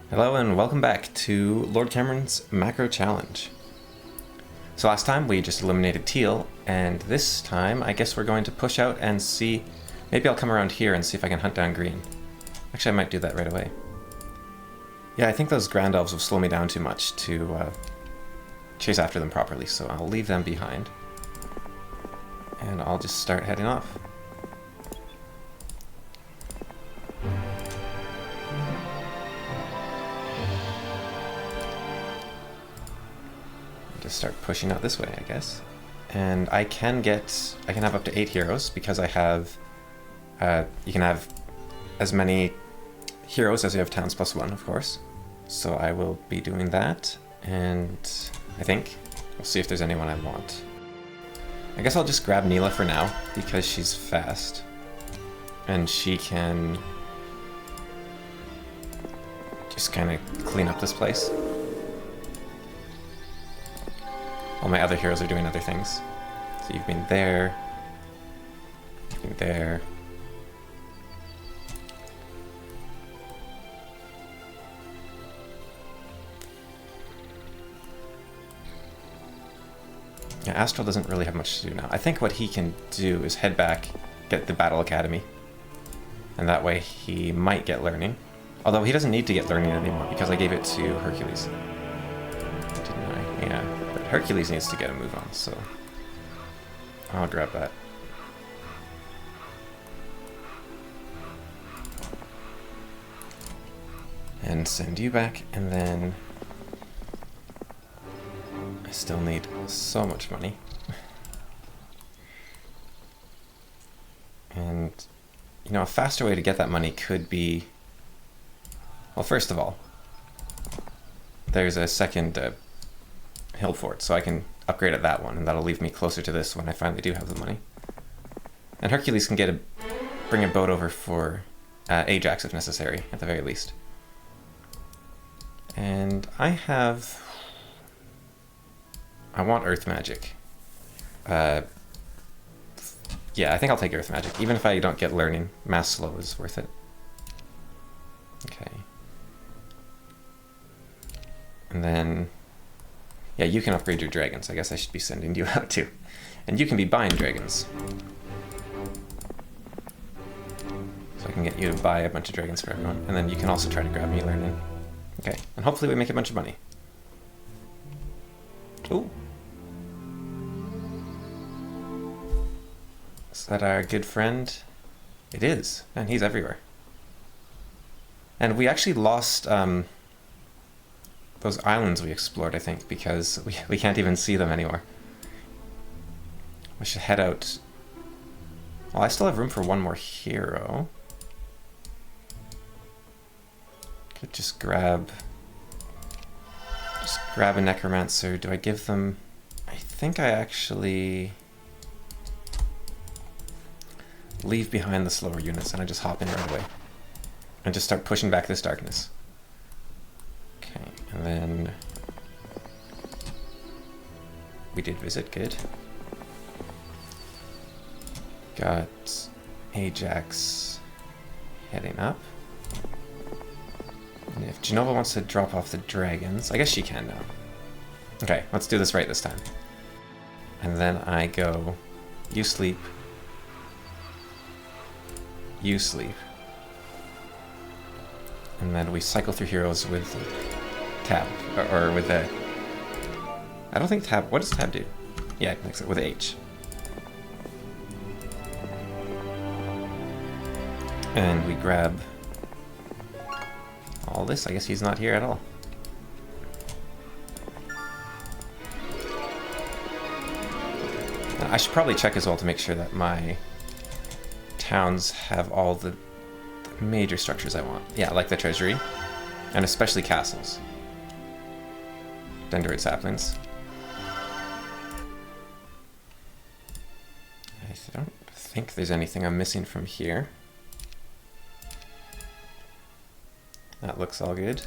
Hello and welcome back to Lord Cameron's Macro Challenge. So last time we just eliminated teal, and this time I guess we're going to push out and see. Maybe I'll come around here and see if I can hunt down green. Actually, I might do that right away. Yeah, I think those grand elves will slow me down too much to chase after them properly, so I'll leave them behind. And I'll just start heading off. Just start pushing out this way, I guess. And I can have up to 8 heroes because I have, you can have as many heroes as you have towns plus 1, of course. So I will be doing that, and I think we'll see if there's anyone I want. I guess I'll just grab Neela for now because she's fast. And she can just kind of clean up this place. All my other heroes are doing other things. So you've been there. You've been there. Yeah, Astral doesn't really have much to do now. I think what he can do is head back, get the Battle Academy. And that way he might get learning. Although he doesn't need to get learning anymore because I gave it to Hercules. Didn't I? Yeah. Hercules needs to get a move on, so I'll grab that. And send you back, and then I still need so much money. And, you know, a faster way to get that money could be, well, first of all, there's a second hill fort, so I can upgrade at that one, and that'll leave me closer to this when I finally do have the money. And Hercules can bring a boat over for Ajax if necessary, at the very least. And I want Earth Magic. Yeah, I think I'll take Earth Magic, even if I don't get learning. Mass Slow is worth it. Okay. And then yeah, you can upgrade your dragons. I guess I should be sending you out too. And you can be buying dragons. So I can get you to buy a bunch of dragons for everyone. And then you can also try to grab me learning. Okay, and hopefully we make a bunch of money. Ooh. Is that our good friend? It is. Man, he's everywhere. And we actually lost those islands we explored, I think, because we can't even see them anymore. We should head out. Well, I still have room for one more hero. Could just grab a necromancer. Do I give them? I think I actually leave behind the slower units and I just hop in right away and just start pushing back this darkness. Okay, and then we did visit, good. Got Ajax heading up. And if Genova wants to drop off the dragons, I guess she can now. Okay, let's do this right this time. And then I go, you sleep, you sleep. And then we cycle through heroes with tab, or with the, I don't think tab, what does tab do? Yeah, it makes it with H. And we grab all this. I guess he's not here at all. I should probably check as well to make sure that my towns have all the major structures I want. Yeah, like the treasury, and especially castles. Dendroid saplings. I don't think there's anything I'm missing from here. That looks all good.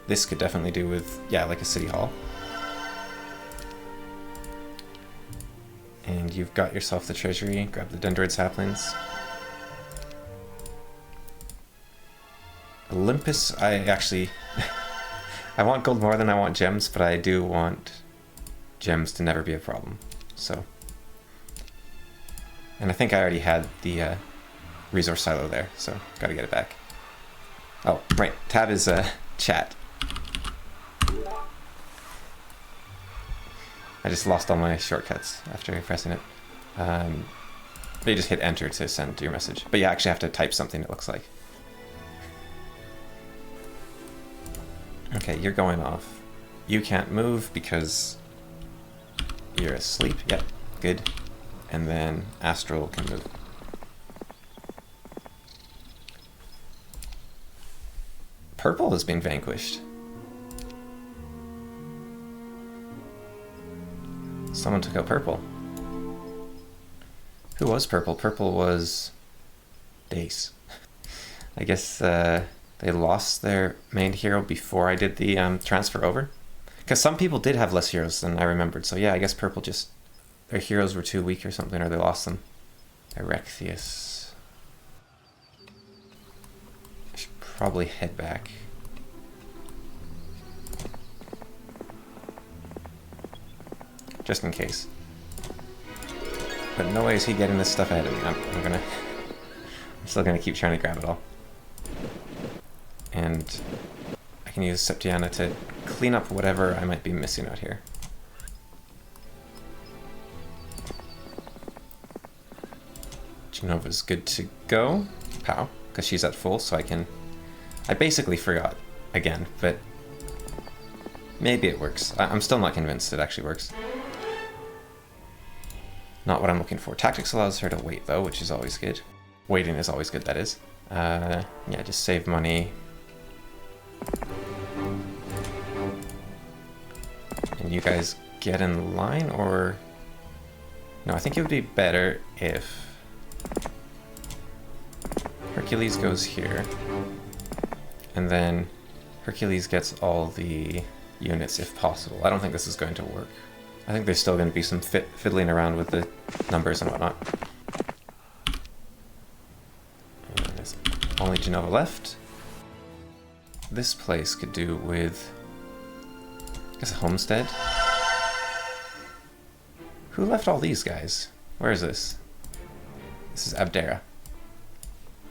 This could definitely do with, yeah, like a city hall. And you've got yourself the treasury. Grab the Dendroid saplings. Olympus, I actually... I want gold more than I want gems, but I do want gems to never be a problem, so... And I think I already had the resource silo there, so gotta get it back. Oh, right, tab is chat. I just lost all my shortcuts after pressing it. You just hit enter to send your message. But you actually have to type something, it looks like. Okay, you're going off. You can't move because you're asleep. Yep, good. And then Astral can move. Purple has been vanquished. Someone took out purple. Who was purple? Purple was Dace. I guess they lost their main hero before I did the transfer over. Because some people did have less heroes than I remembered. So yeah, I guess purple just... Their heroes were too weak or something, or they lost them. Erectheus. I should probably head back. Just in case. But no way is he getting this stuff ahead of me. I'm still gonna keep trying to grab it all. And I can use Septiana to clean up whatever I might be missing out here. Genova's good to go. Pow. Because she's at full, so I can... I basically forgot again, but maybe it works. I'm still not convinced it actually works. Not what I'm looking for. Tactics allows her to wait though, which is always good. Waiting is always good, that is. Yeah, just save money. And you guys get in line, or... No, I think it would be better if Hercules goes here, and then Hercules gets all the units if possible. I don't think this is going to work. I think there's still going to be some fiddling around with the numbers and whatnot. And there's only Genova left. This place could do with, I guess, a homestead. Who left all these guys? Where is this? This is Abdera.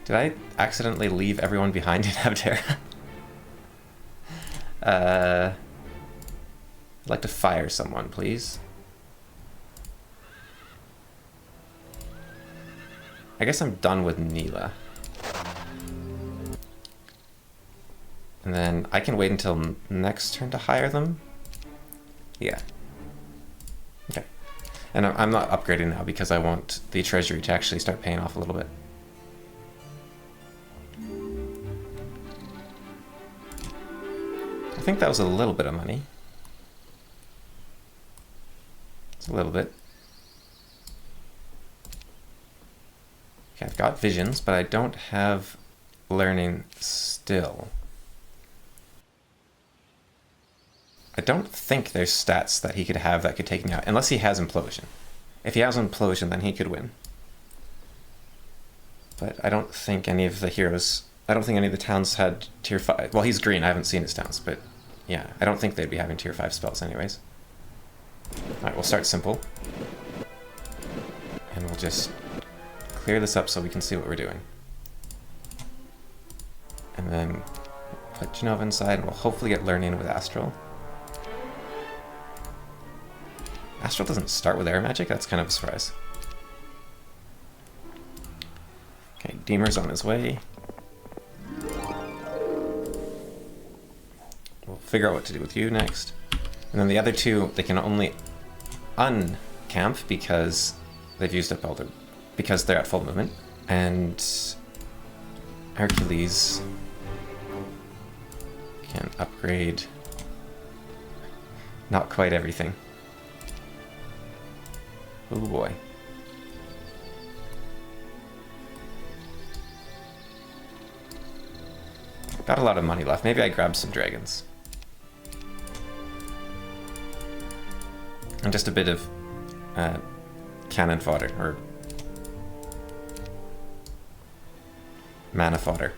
Did I accidentally leave everyone behind in Abdera? I'd like to fire someone, please. I guess I'm done with Neela. And then I can wait until next turn to hire them? Yeah. Okay. And I'm not upgrading now because I want the treasury to actually start paying off a little bit. I think that was a little bit of money. It's a little bit. Okay, I've got visions, but I don't have learning still. I don't think there's stats that he could have that could take me out, unless he has implosion. If he has implosion, then he could win. But I don't think any of the heroes, I don't think any of the towns had tier 5. Well, he's green, I haven't seen his towns, but yeah, I don't think they'd be having tier 5 spells anyways. Alright, we'll start simple. And we'll just clear this up so we can see what we're doing. And then put Genova inside, and we'll hopefully get learning with Astral. Astral doesn't start with air magic? That's kind of a surprise. Okay, Deemer's on his way. We'll figure out what to do with you next. And then the other two, they can only uncamp because they've used up all their... because they're at full movement. And Hercules can upgrade not quite everything. Oh boy. Got a lot of money left. Maybe I grab some dragons. And just a bit of cannon fodder, or mana fodder.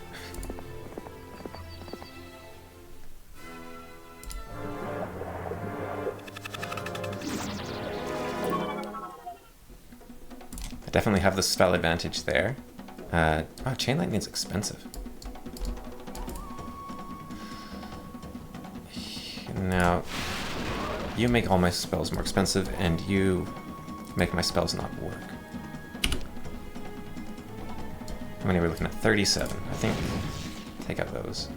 Definitely have the spell advantage there. Oh, Chain Lightning's expensive. Now, you make all my spells more expensive, and you make my spells not work. How many are we looking at? 37. I think take out those.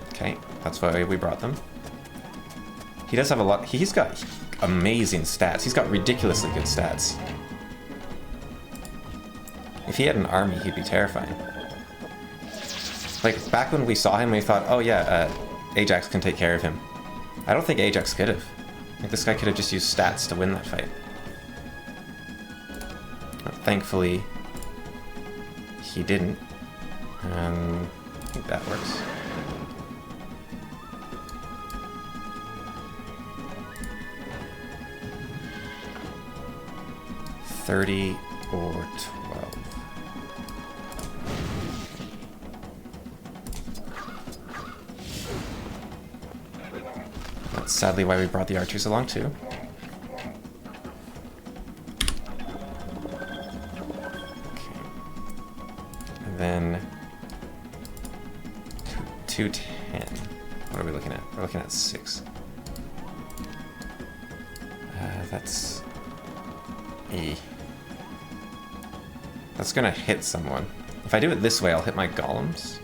Okay, that's why we brought them. He does have a lot. He's got amazing stats. He's got ridiculously good stats. If he had an army, he'd be terrifying. Like, back when we saw him, we thought, oh yeah, Ajax can take care of him. I don't think Ajax could have. I think this guy could have just used stats to win that fight. But thankfully, he didn't. I think that works. $30 or 12. That's sadly why we brought the archers along too. Okay. And then 210. What are we looking at? We're looking at 6. That's E. That's gonna hit someone. If I do it this way, I'll hit my golems.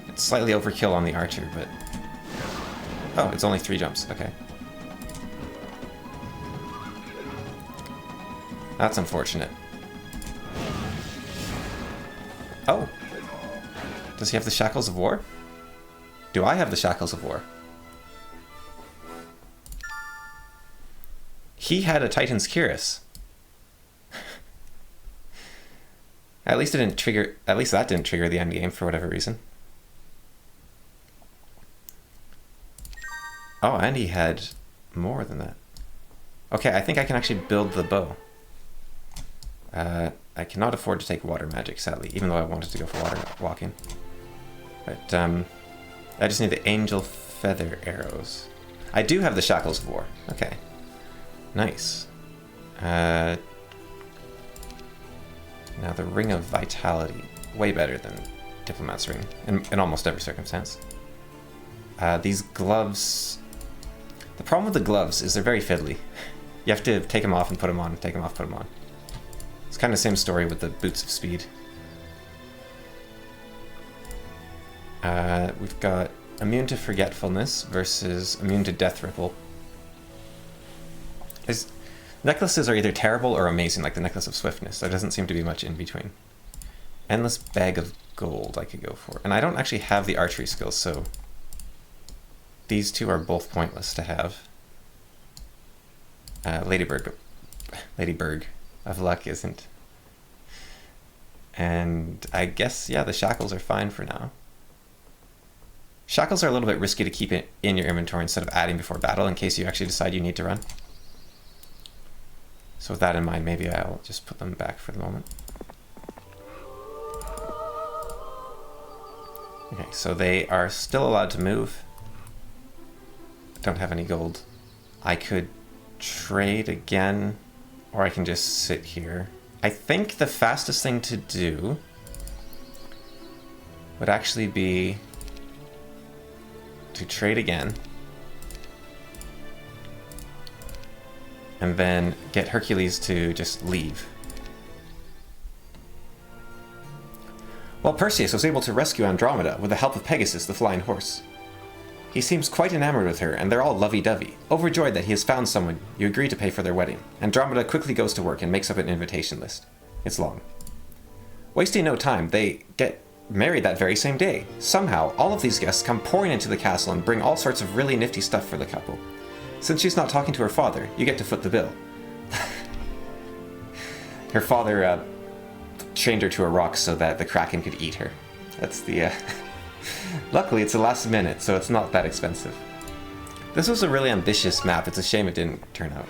It's slightly overkill on the archer, but... Oh, it's only 3 jumps. Okay. That's unfortunate. Oh! Does he have the Shackles of War? Do I have the Shackles of War? He had a Titan's Cuirass. At least it didn't trigger. At least that didn't trigger the end game for whatever reason. Oh, and he had more than that. Okay, I think I can actually build the bow. I cannot afford to take water magic, sadly, even though I wanted to go for water walking. But I just need the angel feather arrows. I do have the Shackles of War. Okay. Nice. Now the Ring of Vitality. Way better than Diplomat's Ring in almost every circumstance. These gloves... The problem with the gloves is they're very fiddly. You have to take them off and put them on, take them off, put them on. It's kind of the same story with the Boots of Speed. We've got Immune to Forgetfulness versus Immune to Death Ripple. Necklaces are either terrible or amazing, like the Necklace of Swiftness. There doesn't seem to be much in between. Endless Bag of Gold I could go for. And I don't actually have the archery skills, so these two are both pointless to have. Ladybird of Luck isn't. And I guess, yeah, the Shackles are fine for now. Shackles are a little bit risky to keep it in your inventory instead of adding before battle in case you actually decide you need to run. So with that in mind, maybe I'll just put them back for the moment. Okay, so they are still allowed to move. Don't have any gold. I could trade again, or I can just sit here. I think the fastest thing to do would actually be to trade again. And then get Hercules to just leave. While Perseus was able to rescue Andromeda with the help of Pegasus, the flying horse. He seems quite enamored with her, and they're all lovey-dovey. Overjoyed that he has found someone, you agree to pay for their wedding. Andromeda quickly goes to work and makes up an invitation list. It's long. Wasting no time, they get married that very same day. Somehow, all of these guests come pouring into the castle and bring all sorts of really nifty stuff for the couple. Since she's not talking to her father, you get to foot the bill. Her father chained her to a rock so that the Kraken could eat her. That's the... Luckily, it's the last minute, so it's not that expensive. This was a really ambitious map. It's a shame it didn't turn out.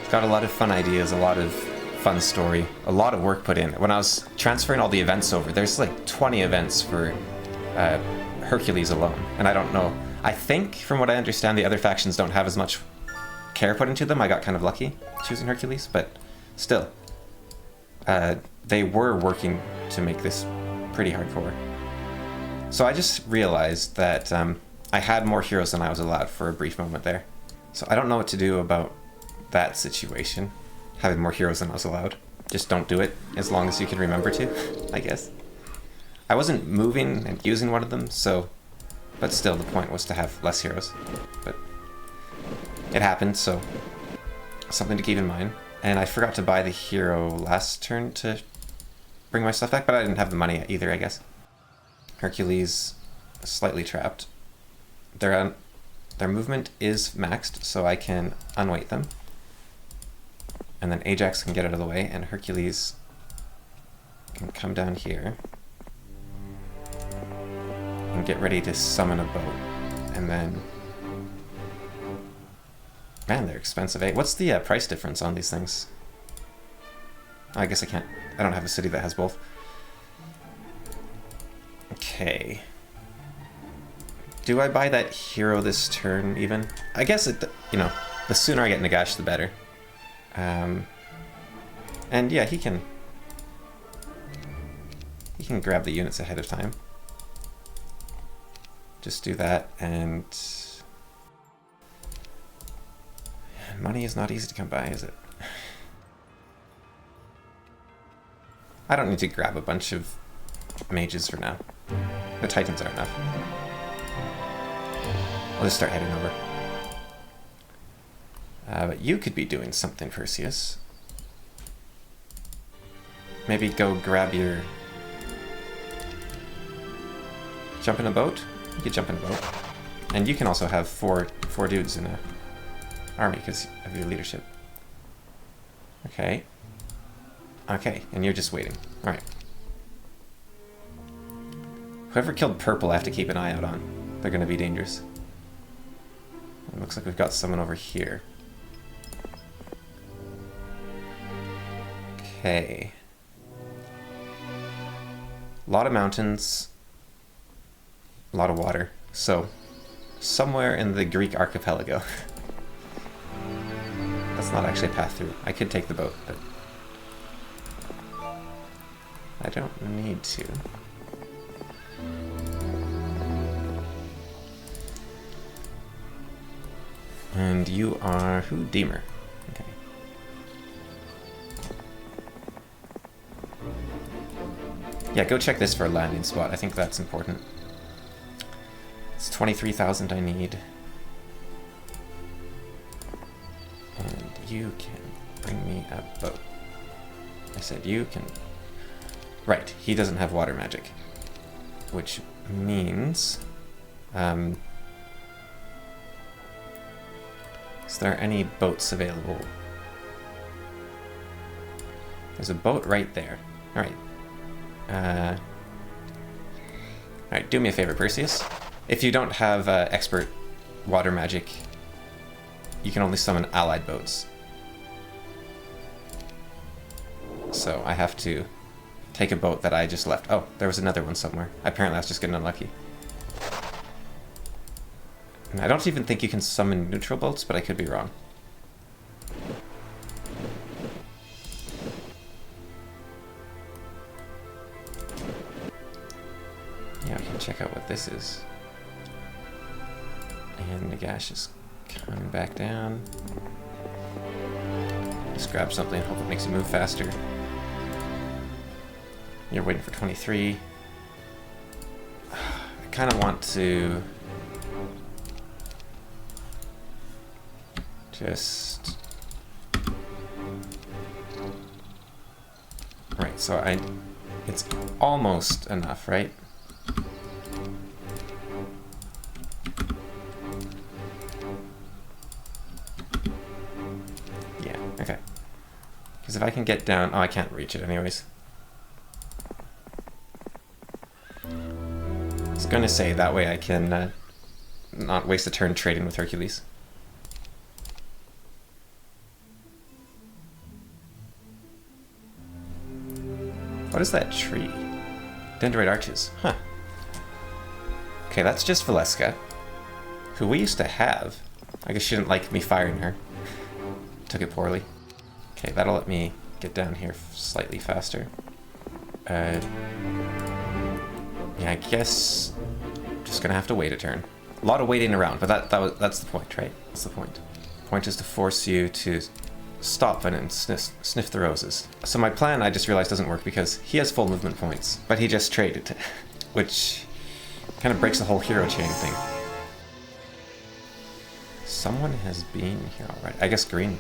It's got a lot of fun ideas, a lot of fun story, a lot of work put in. When I was transferring all the events over, there's like 20 events for Hercules alone, and I don't know. I think, from what I understand, the other factions don't have as much care put into them. I got kind of lucky choosing Hercules, but still. They were working to make this pretty hardcore. So I just realized that I had more heroes than I was allowed for a brief moment there. So I don't know what to do about that situation, having more heroes than I was allowed. Just don't do it as long as you can remember to, I guess. I wasn't moving and using one of them, so... But still, the point was to have less heroes. But it happened, so something to keep in mind. And I forgot to buy the hero last turn to bring my stuff back, but I didn't have the money either, I guess. Hercules slightly trapped. Their movement is maxed, so I can unweight them. And then Ajax can get out of the way, and Hercules can come down here and get ready to summon a boat. And then... Man, they're expensive, eh? What's the price difference on these things? I guess I can't... I don't have a city that has both. Okay. Do I buy that hero this turn, even? I guess, you know, the sooner I get Nagash, the better. And yeah, he can grab the units ahead of time. Just do that, and money is not easy to come by, is it? I don't need to grab a bunch of mages for now. The Titans are enough. I'll just start heading over. But you could be doing something, Perseus. Maybe go grab your... Jump in a boat? You could jump in a boat. And you can also have four dudes in a army because of your leadership. Okay. Okay, and you're just waiting. Alright. Whoever killed purple I have to keep an eye out on. They're going to be dangerous. It looks like we've got someone over here. Okay. A lot of mountains. A lot of water. So, somewhere in the Greek archipelago. That's not actually a path through. I could take the boat, but I don't need to. And you are who? Deemer. Okay. Yeah, go check this for a landing spot. I think that's important. It's 23,000 I need. And you can bring me a boat. I said you can... Right, he doesn't have water magic. Which means... is there any boats available? There's a boat right there. Alright. Alright, do me a favor, Perseus. If you don't have expert water magic, you can only summon allied boats. So I have to take a boat that I just left. Oh, there was another one somewhere. Apparently I was just getting unlucky. And I don't even think you can summon neutral boats, but I could be wrong. Yeah, we can check out what this is. And Nagash is coming back down. Just grab something, hope it makes you move faster. You're waiting for 23. I kind of want to... just... Right, so it's almost enough, right? Yeah, okay. Because if I can get down... Oh, I can't reach it anyways. I was going to say, that way I can not waste a turn trading with Hercules. What is that tree? Dendrite arches. Huh. Okay, that's just Valeska, who we used to have. I guess she didn't like me firing her. took it poorly. Okay, that'll let me get down here slightly faster. Yeah, I guess just gonna have to wait a turn. A lot of waiting around, but that's the point, right? That's the point. The point is to force you to stop and sniff the roses. So my plan, I just realized, doesn't work because he has full movement points, but he just traded, which kind of breaks the whole hero chain thing. Someone has been here already. I guess green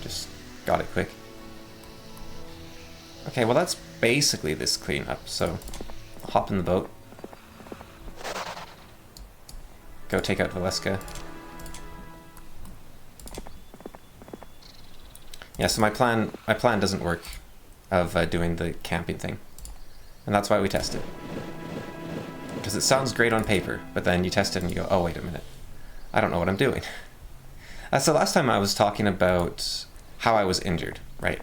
just got it quick. Okay, well that's basically this cleanup, so I'll hop in the boat. Go take out Valeska. Yeah, so my plan doesn't work of doing the camping thing. And that's why we test it. Because it sounds great on paper, but then you test it and you go, oh, wait a minute. I don't know what I'm doing. So last time I was talking about how I was injured, right?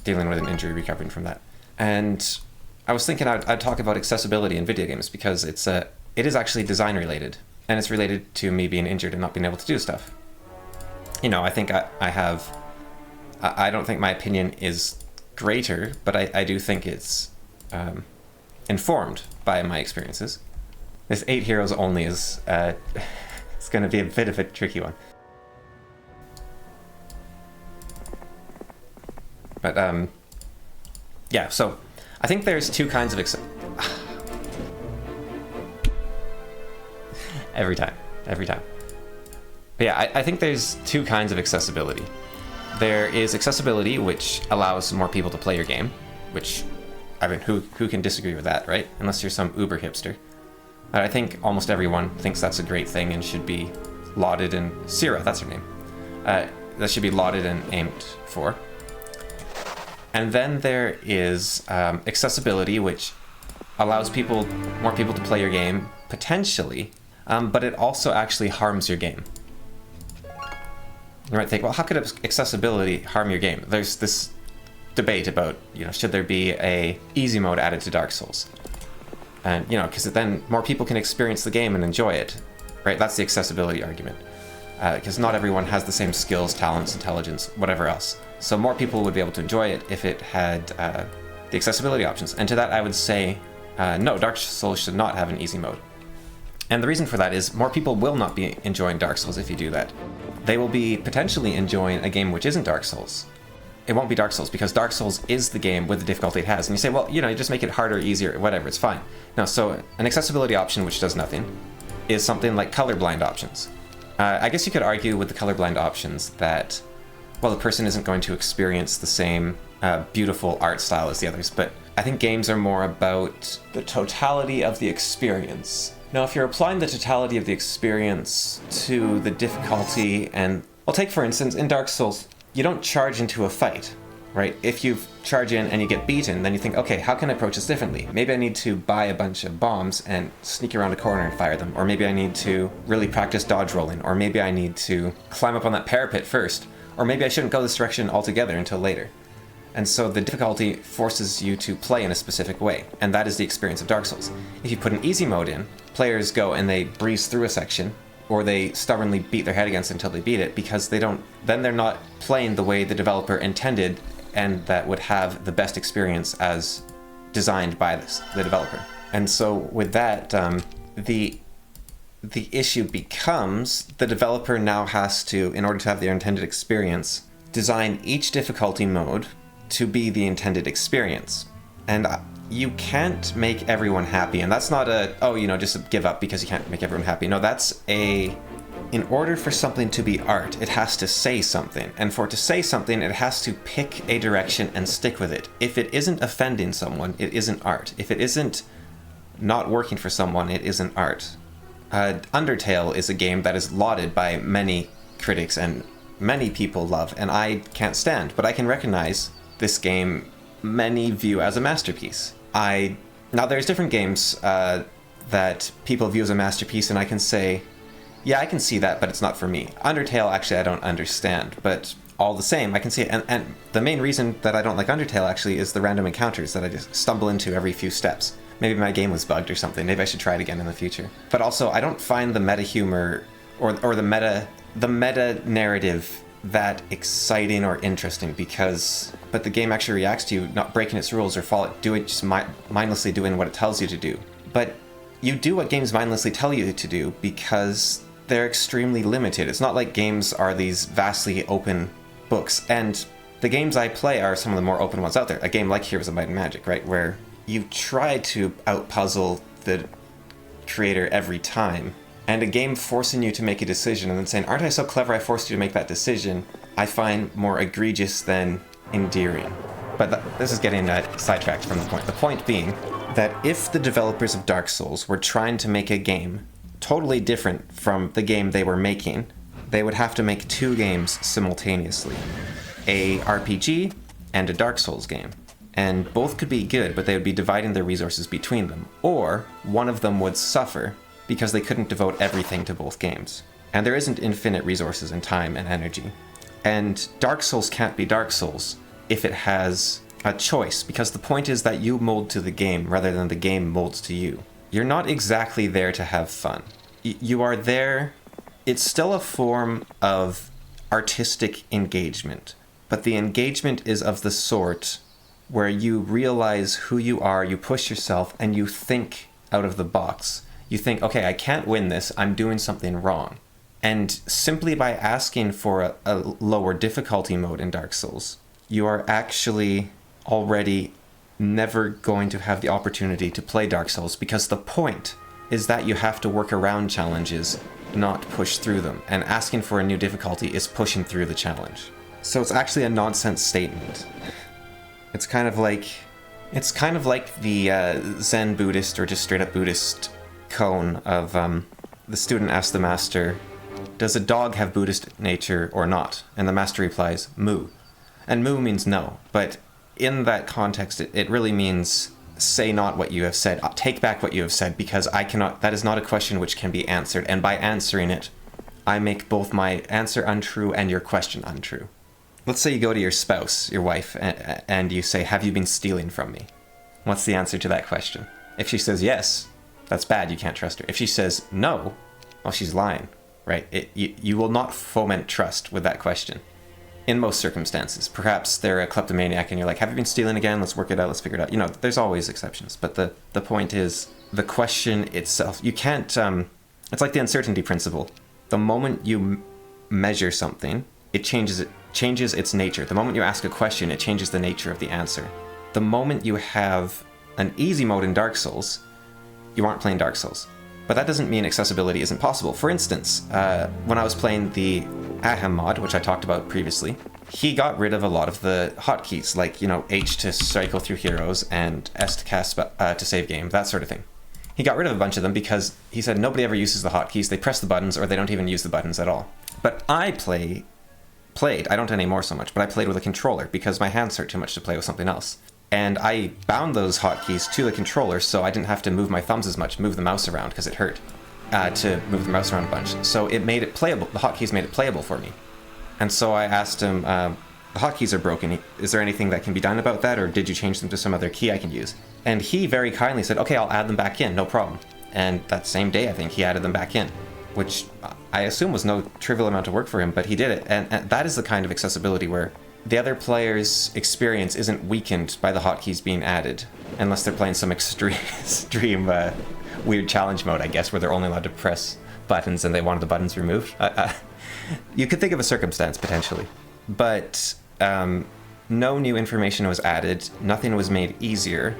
Dealing with an injury, recovering from that. And I was thinking I'd talk about accessibility in video games because it is actually design related. And it's related to me being injured and not being able to do stuff. You know, I think I don't think my opinion is greater, but I do think it's informed by my experiences. This 8 heroes only is it's going to be a bit of a tricky one. But yeah, so I think there's two kinds of every time. But yeah, I think there's two kinds of accessibility. There is accessibility, which allows more people to play your game, which, I mean, who can disagree with that, right? Unless you're some uber hipster. But I think almost everyone thinks that's a great thing and should be lauded and... Syrah, that's her name. That should be lauded and aimed for. And then there is accessibility, which allows more people to play your game, potentially, but it also actually harms your game. You might think, well, how could accessibility harm your game? There's this debate about, you know, should there be a easy mode added to Dark Souls? And, you know, because then more people can experience the game and enjoy it, right? That's the accessibility argument. Because not everyone has the same skills, talents, intelligence, whatever else. So more people would be able to enjoy it if it had the accessibility options. And to that I would say, no, Dark Souls should not have an easy mode. And the reason for that is more people will not be enjoying Dark Souls if you do that. They will be potentially enjoying a game which isn't Dark Souls. It won't be Dark Souls because Dark Souls is the game with the difficulty it has. And you say, well, you know, you just make it harder, easier, whatever, it's fine. No, so an accessibility option which does nothing is something like colorblind options. I guess you could argue with the colorblind options that, well, the person isn't going to experience the same beautiful art style as the others, but I think games are more about the totality of the experience. Now, if you're applying the totality of the experience to the difficulty and... Well, take for instance, in Dark Souls, you don't charge into a fight, right? If you charge in and you get beaten, then you think, okay, how can I approach this differently? Maybe I need to buy a bunch of bombs and sneak around a corner and fire them, or maybe I need to really practice dodge rolling, or maybe I need to climb up on that parapet first, or maybe I shouldn't go this direction altogether until later. And so the difficulty forces you to play in a specific way, and that is the experience of Dark Souls. If you put an easy mode in, players go and they breeze through a section, or they stubbornly beat their head against it until they beat it, because then they're not playing the way the developer intended, and that would have the best experience as designed by the developer. And so with that, the issue becomes the developer now has to, in order to have their intended experience, design each difficulty mode to be the intended experience. And you can't make everyone happy, and that's not just give up because you can't make everyone happy. No, in order for something to be art, it has to say something, and for it to say something, it has to pick a direction and stick with it. If it isn't offending someone, it isn't art. If it isn't not working for someone, it isn't art. Undertale is a game that is lauded by many critics and many people love, and I can't stand, but I can recognize this game many view as a masterpiece. Now there's different games that people view as a masterpiece, and I can say, yeah, I can see that, but it's not for me. Undertale, actually, I don't understand, but all the same, I can see it. And the main reason that I don't like Undertale, actually, is the random encounters that I just stumble into every few steps. Maybe my game was bugged or something. Maybe I should try it again in the future. But also, I don't find the meta humor or the meta narrative that exciting or interesting but the game actually reacts to you not breaking its rules or just mindlessly doing what it tells you to do. But you do what games mindlessly tell you to do because they're extremely limited. It's not like games are these vastly open books, and the games I play are some of the more open ones out there. A game like Heroes of Might and Magic, right, where you try to outpuzzle the creator every time, and a game forcing you to make a decision and then saying, aren't I so clever I forced you to make that decision, I find more egregious than endearing. But this is getting sidetracked from the point. The point being that if the developers of Dark Souls were trying to make a game totally different from the game they were making, they would have to make 2 games simultaneously. A RPG and a Dark Souls game. And both could be good, but they would be dividing their resources between them. Or one of them would suffer because they couldn't devote everything to both games. And there isn't infinite resources and time and energy. And Dark Souls can't be Dark Souls if it has a choice, because the point is that you mold to the game rather than the game molds to you. You're not exactly there to have fun. You are there, it's still a form of artistic engagement, but the engagement is of the sort where you realize who you are, you push yourself, and you think out of the box. You think, okay, I can't win this, I'm doing something wrong. And simply by asking for a lower difficulty mode in Dark Souls, you are actually already never going to have the opportunity to play Dark Souls, because the point is that you have to work around challenges, not push through them. And asking for a new difficulty is pushing through the challenge. So it's actually a nonsense statement. It's kind of like the Zen Buddhist or just straight up Buddhist cone of the student asks the master, does a dog have Buddhist nature or not? And the master replies, moo. And moo means no, but in that context, it really means say not what you have said. Take back what you have said, because that is not a question which can be answered. And by answering it, I make both my answer untrue and your question untrue. Let's say you go to your spouse, your wife, and you say, have you been stealing from me? What's the answer to that question? If she says yes, that's bad, you can't trust her. If she says no, well, she's lying, right? You will not foment trust with that question. In most circumstances. Perhaps they're a kleptomaniac and you're like, have you been stealing again? Let's work it out, let's figure it out. There's always exceptions. But the point is, the question itself, you can't, it's like the uncertainty principle. The moment you measure something, it changes its nature. The moment you ask a question, it changes the nature of the answer. The moment you have an easy mode in Dark Souls, you aren't playing Dark Souls. But that doesn't mean accessibility isn't possible. For instance, when I was playing the Ahem mod, which I talked about previously, he got rid of a lot of the hotkeys, like, H to cycle through heroes and S to cast to save game, that sort of thing. He got rid of a bunch of them because he said nobody ever uses the hotkeys, they press the buttons or they don't even use the buttons at all. But I played, I don't anymore so much, but I played with a controller because my hands hurt too much to play with something else. And I bound those hotkeys to the controller so I didn't have to move my thumbs as much, move the mouse around, because it hurt to move the mouse around a bunch. So it made it playable, the hotkeys made it playable for me. And so I asked him, the hotkeys are broken, is there anything that can be done about that, or did you change them to some other key I can use? And he very kindly said, okay, I'll add them back in, no problem. And that same day, I think, he added them back in, which I assume was no trivial amount of work for him, but he did it. And that is the kind of accessibility where the other player's experience isn't weakened by the hotkeys being added, unless they're playing some extreme weird challenge mode, I guess, where they're only allowed to press buttons and they wanted the buttons removed. You could think of a circumstance, potentially. But no new information was added, nothing was made easier.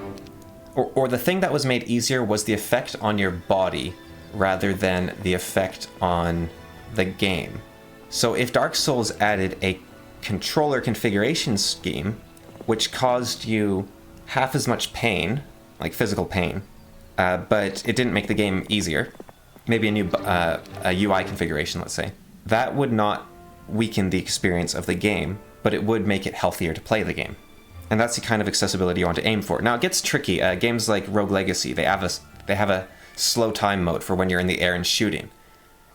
Or the thing that was made easier was the effect on your body rather than the effect on the game. So if Dark Souls added a controller configuration scheme, which caused you half as much pain, like physical pain, but it didn't make the game easier, maybe a new a UI configuration, let's say, that would not weaken the experience of the game, but it would make it healthier to play the game. And that's the kind of accessibility you want to aim for. Now, it gets tricky. Games like Rogue Legacy, they have a slow time mode for when you're in the air and shooting.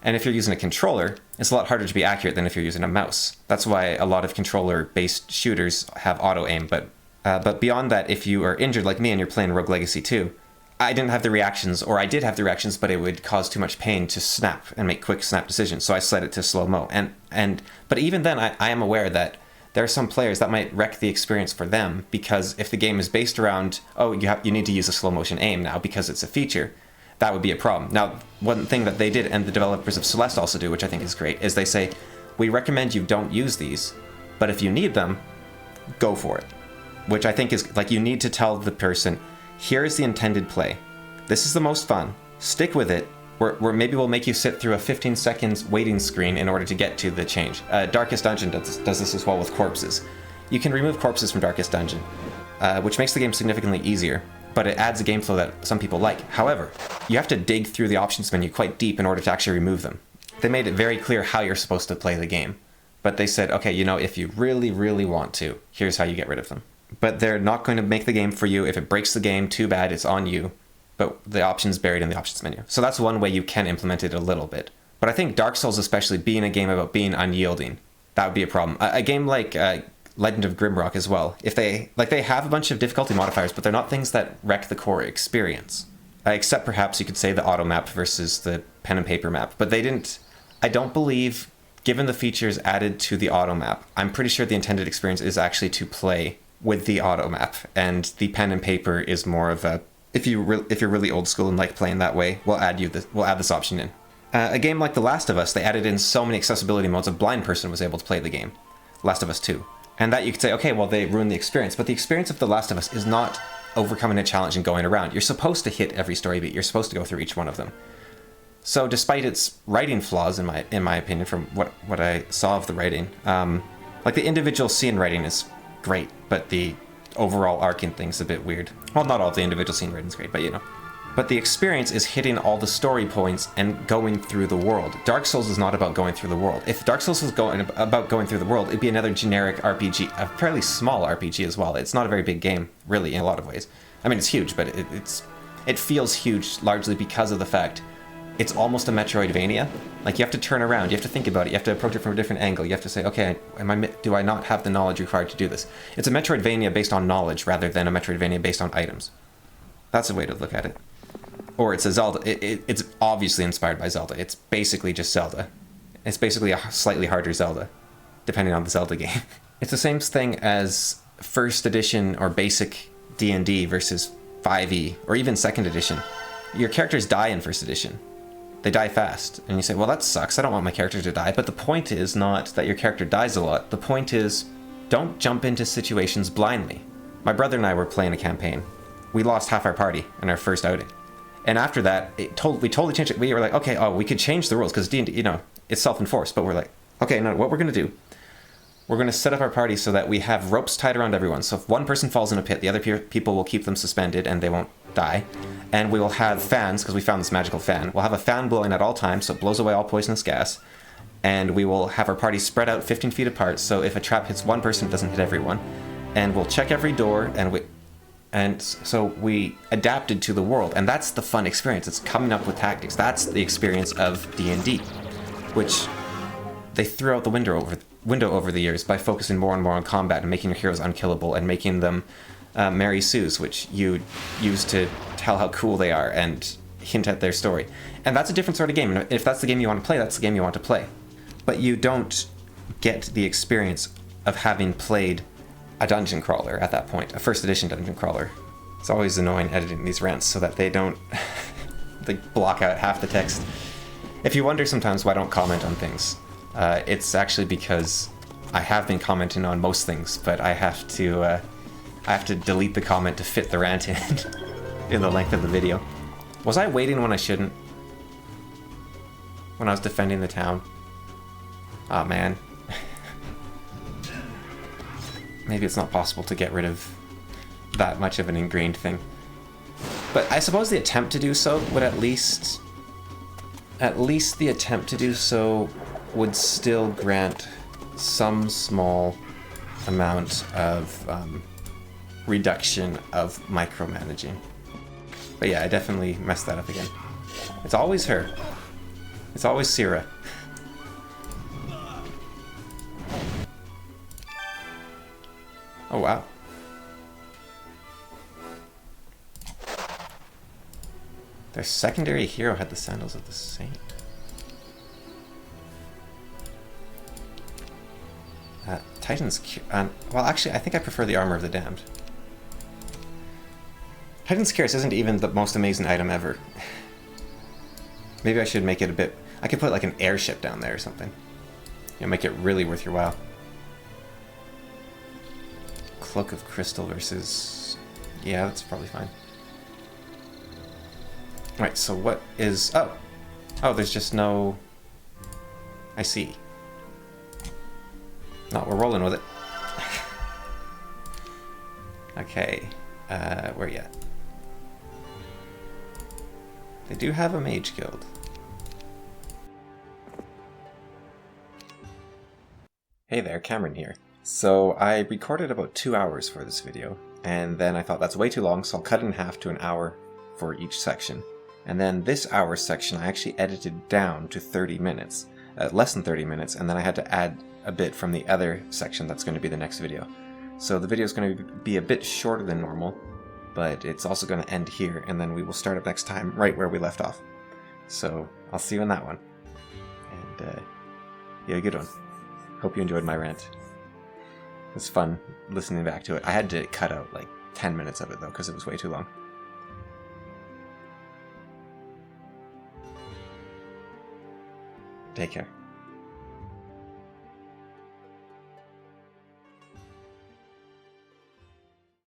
And if you're using a controller, it's a lot harder to be accurate than if you're using a mouse. That's why a lot of controller-based shooters have auto-aim. But beyond that, if you are injured like me and you're playing Rogue Legacy 2, I didn't have the reactions, or I did have the reactions, but it would cause too much pain to snap and make quick snap decisions. So I set it to slow-mo. But even then, I am aware that there are some players that might wreck the experience for them, because if the game is based around, oh, you need to use a slow motion aim now because it's a feature, that would be a problem. Now, one thing that they did, and the developers of Celeste also do, which I think is great, is they say, we recommend you don't use these, but if you need them, go for it. Which I think is, like, you need to tell the person, here is the intended play. This is the most fun. Stick with it. Where maybe we'll make you sit through a 15 seconds waiting screen in order to get to the change. Darkest Dungeon does this as well with corpses. You can remove corpses from Darkest Dungeon, which makes the game significantly easier, but it adds a game flow that some people like. However, you have to dig through the options menu quite deep in order to actually remove them. They made it very clear how you're supposed to play the game, but they said, okay, you know, if you really, really want to, here's how you get rid of them. But they're not going to make the game for you. If it breaks the game, too bad, it's on you. But the option's buried in the options menu. So that's one way you can implement it a little bit. But I think Dark Souls, especially being a game about being unyielding, that would be a problem. A game like Legend of Grimrock as well, if they have a bunch of difficulty modifiers, but they're not things that wreck the core experience. Except perhaps you could say the auto map versus the pen and paper map. But they didn't, I don't believe, given the features added to the auto map, I'm pretty sure the intended experience is actually to play with the auto map, and the pen and paper is more of a, if you're really old school and like playing that way, we'll add this option in. A game like The Last of Us, they added in so many accessibility modes, a blind person was able to play the game. Last of Us 2. And that you could say, okay, well, they ruined the experience, but the experience of The Last of Us is not overcoming a challenge and going around. You're supposed to hit every story beat, you're supposed to go through each one of them. So despite its writing flaws, in my opinion, from what I saw of the writing, like the individual scene writing is great, but the overall arc in thing's a bit weird. Well, not all of the individual scene writing's great, but you know. But the experience is hitting all the story points and going through the world. Dark Souls is not about going through the world. If Dark Souls was about going through the world, it'd be another generic RPG, a fairly small RPG as well. It's not a very big game, really, in a lot of ways. I mean, it's huge, but it feels huge largely because of the fact it's almost a Metroidvania. Like, you have to turn around, you have to think about it, you have to approach it from a different angle, you have to say, okay, do I not have the knowledge required to do this? It's a Metroidvania based on knowledge rather than a Metroidvania based on items. That's a way to look at it. Or it's a Zelda. It's obviously inspired by Zelda. It's basically just Zelda. It's basically a slightly harder Zelda, depending on the Zelda game. It's the same thing as first edition or basic D&D versus 5e, or even second edition. Your characters die in first edition. They die fast, and you say, well, that sucks, I don't want my character to die. But the point is not that your character dies a lot. The point is, don't jump into situations blindly. My brother and I were playing a campaign. We lost half our party in our first outing. And after that, we totally changed it. We were like, okay, we could change the rules, because D&D, you know, it's self-enforced. But we're like, okay, no, what we're going to do, we're going to set up our party so that we have ropes tied around everyone. So if one person falls in a pit, the other people will keep them suspended, and they won't die. And we will have fans, because we found this magical fan. We'll have a fan blowing at all times, so it blows away all poisonous gas. And we will have our party spread out 15 feet apart, so if a trap hits one person, it doesn't hit everyone. And we'll check every door, and so we adapted to the world. And that's the fun experience. It's coming up with tactics. That's the experience of D&D, which they threw out the window over the years by focusing more and more on combat and making your heroes unkillable and making them Mary Sue's, which you use to tell how cool they are and hint at their story. And that's a different sort of game. And if that's the game you want to play, that's the game you want to play. But you don't get the experience of having played a dungeon crawler at that point, a first edition dungeon crawler. It's always annoying editing these rants so that they don't they block out half the text. If you wonder sometimes why I don't comment on things, it's actually because I have been commenting on most things, but I have to delete the comment to fit the rant in the length of the video. Was I waiting when I shouldn't? When I was defending the town? Oh man. Maybe it's not possible to get rid of that much of an ingrained thing. But I suppose the attempt to do so would at least the attempt to do so would still grant some small amount of reduction of micromanaging. But yeah, I definitely messed that up again. It's always her. It's always Syrah. Oh wow. Their secondary hero had the sandals of the saint. Titan's... well, actually, I think I prefer the armor of the damned. Titan's Curse isn't even the most amazing item ever. Maybe I should make it a bit... I could put like an airship down there or something. You know, make it really worth your while. Cloak of Crystal versus... Yeah, that's probably fine. Alright, so what is... Oh! Oh, there's just no... I see. No, we're rolling with it. Okay. Where you at? They do have a mage guild. Hey there, Cameron here. So I recorded about 2 hours for this video, and then I thought that's way too long, so I'll cut it in half to an hour for each section. And then this hour section I actually edited down to 30 minutes, less than 30 minutes, and then I had to add a bit from the other section that's going to be the next video. So the video is going to be a bit shorter than normal, but it's also going to end here, and then we will start up next time right where we left off. So I'll see you in that one. And yeah, a good one. Hope you enjoyed my rant. It was fun listening back to it. I had to cut out like 10 minutes of it though, because it was way too long. Take care.